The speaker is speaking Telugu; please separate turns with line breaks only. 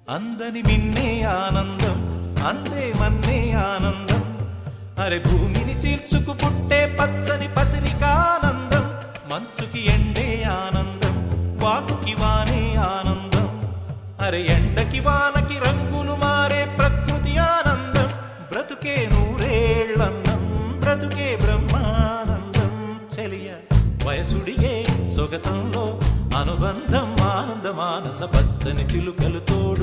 అందని మిన్నే ఆనందం అందే మన్నే ఆనందం అరే భూమిని చీల్చుకు పుట్టే పచ్చని పసిరికానందం మంచుకి ఎండే ఆనందం వాకుకి వానే ఆనందం అరే ఎండకి వానకి రంగులు మారే ప్రకృతి ఆనందం బ్రతుకే నూరేళ్ళన్నం బ్రతుకే బ్రహ్మానందం చెలియ వయసుడియే సొగతంలో అనుబంధం ఆనందమానంద పచ్చని చిలుకలు తోడు